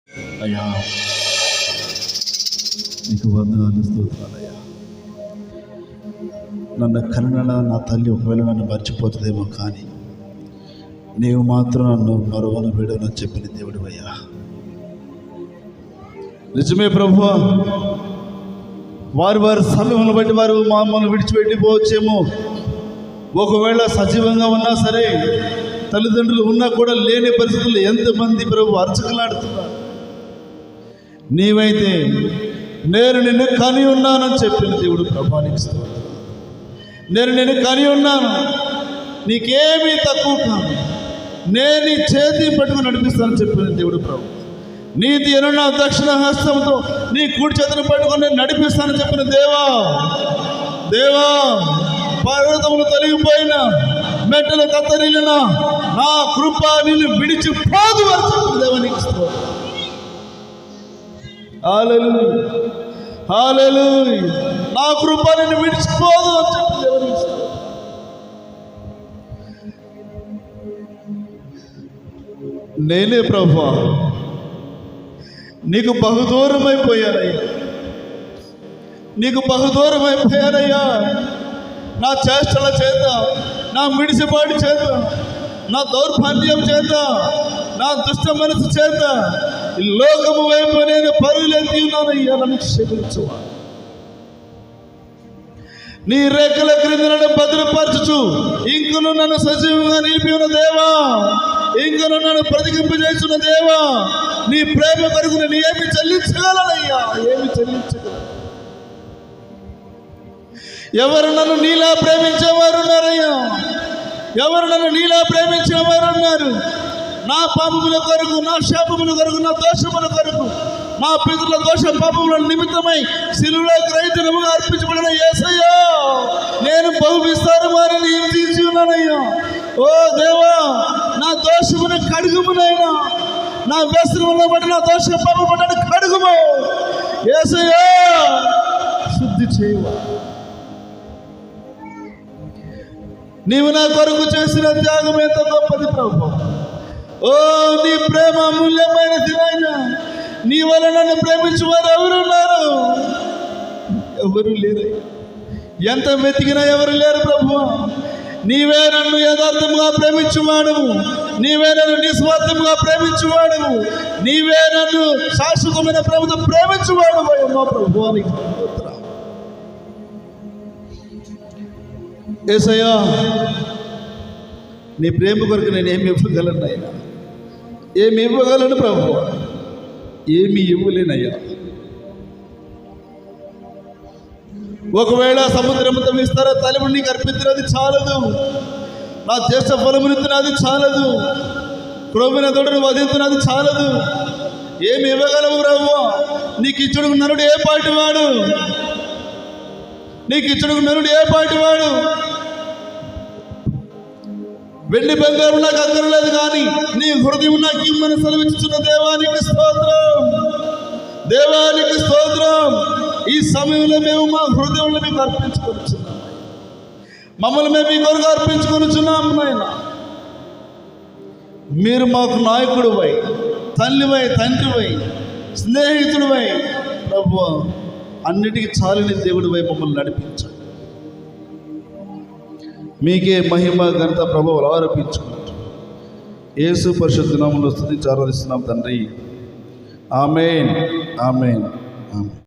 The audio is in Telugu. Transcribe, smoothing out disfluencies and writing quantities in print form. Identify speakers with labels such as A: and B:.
A: అయ్యా నీకు వందనాలు స్తోత్రాలయ్యా. నన్ను కన్న నా తల్లి ఒకవేళ నన్ను మర్చిపోతుందేమో, కానీ నీవు మాత్రం నన్ను మరవన విడవని చెప్పిన దేవుడివయ్యా. నిజమే ప్రభువా, వారి వారి సమయం బట్టి వారు మమ్మల్ని విడిచిపెట్టిపోవచ్చేమో. ఒకవేళ సజీవంగా ఉన్నా సరే, తల్లిదండ్రులు ఉన్నా కూడా లేని పరిస్థితుల్లో ఎంతమంది ప్రభు అర్చకలాడుతున్నారు. నీవైతే నేను నిన్ను కని ఉన్నానని చెప్పిన దేవుడు ప్రభానికి స్తోత్రం. నేను నిన్ను కని ఉన్నాను, నీకేమీ తక్కువ కాదు, నేను నీ చేతి పట్టుకుని నడిపిస్తానని చెప్పిన దేవుడు ప్రభు. నీతి ఎనున్న దక్షిణ హస్తంతో నీ కుడి చేతిని పట్టుకొని నడిపిస్తానని చెప్పిన దేవా. దేవా, పర్వతములు తొలగిపోయినా, మెట్టలు కత్తరిల్లిన నా కృప నిన్ను విడిచిపోదు అని చెప్పిన దేవానికి స్తోత్రం. హల్లెలూయా, హల్లెలూయా. నా కృప నిన్ను విడిచిపోదు అని చెప్పిన దేవానికి స్తోత్రం. నేనే ప్రభువా, నీకు బహుదూరం అయిపోయానయ్యా, నీకు బహుదూరం అయిపోయానయ్యా. నా చేష్టల చేత, నా మిడిసిపాటి చేత, నా దౌర్భాగ్యం చేత, నా దుష్ట మనసు చేత ఈ లోకము వైపు నేను పరుగులెత్తి ఉన్నానయ్యా. నన్ను క్షమించువా. నీ రేఖల క్రింద నన్ను భద్రపరచుచు ఇంకను నన్ను సజీవంగా నిలిపి ఉన్న దేవా, ఇంకను నన్ను బ్రతికింపజేస్తున్న దేవా, నీ ప్రేమ కొరకు నేను ఏమి చెల్లించగలనయ్యా? ఏమి చెల్లించగలను? ఎవరు నన్ను నీలా ప్రేమించేవారు ఉన్నారయ్యా? ఎవరు నన్ను నీలా ప్రేమించేవారు ఉన్నారు? నా పాపముల కొరకు, నా శాపముల కొరకు, నా దోషముల కొరకు, మా పితరుల దోష పాపముల నిమిత్తమై శిలువలో క్రైతనముగా అర్పించబడిన యేసయ్యా, నేను బహు విస్తారమైన హింసించి ఉన్నానయ్యా. ఓ దేవా, నా దోషమును కడుగుమునైనా, నా వ్యసనములను బట్టి నా దోష పాపం బట్టి కడుగుము యేసయ్యా. శుద్ధి చేయవా. నీవు నా కొరకు చేసిన త్యాగం ఎంత గొప్పది ప్రభు. ఓ, నీ ప్రేమ అమూల్యమైనది నాయనా. నీ వల్ల నన్ను ప్రేమించు వారు ఎవరున్నారు? ఎవరు లేరు. ఎంత వెతికినా ఎవరు లేరు ప్రభు. నీవే నన్ను యథార్థముగా ప్రేమించువాడు, నీవే నన్ను నిస్వార్థముగా ప్రేమించువాడు, నీవే నన్ను శాశ్వతమైన ప్రేమతో ప్రేమించువాడు మా ప్రభువానికి. యేసయ్యా, నీ ప్రేమ కొరకు నేను ఏమి ఇవ్వగలను అయ్యా? ఏమి ఇవ్వగలను ప్రభు? ఏమి ఇవ్వలేనయ్యా. ఒకవేళ సముద్రముతో విస్తార తలము నీకు అర్పించినది చాలదు, నా దేశ ఫలమునిస్తున్నది చాలదు, క్రొవ్విన దొడను వధిస్తున్నది చాలదు. ఏమి ఇవ్వగలవు ప్రభు? నీకు ఇచ్చుడుకు నరుడు ఏ పాటివాడు? నీకు ఇచ్చుడుకు నరుడు ఏ పాటివాడు? వెండి బంగారం నాకు అక్కర్లేదు, కానీ నీ హృదయం నాకు ఇమ్మని సెలవిచ్చుచున్న దేవానికి స్తోత్రం, దేవానికి స్తోత్రం. ఈ సమయంలో మేము మా హృదయంలో మీకు అర్పించుకొనిచున్నాం, మమ్మల్ని మేము మీ కొరకు అర్పించుకొనిచున్నాం నాయన. మీరు మాకు నాయకుడివై, తల్లివై, తండ్రివై, స్నేహితుడివై ప్రభువా, అన్నిటికీ చాలిన దేవుడివై మమ్మల్ని నడిపించండి. మీకే మహిమ ఘనత ప్రభువులు ఆరోపించుకుంటూ యేసు పరిశుద్ధ నామములో స్తుతించి ఆరాధిస్తున్నాం తండ్రి. ఆమేన్, ఆమేన్, ఆమేన్.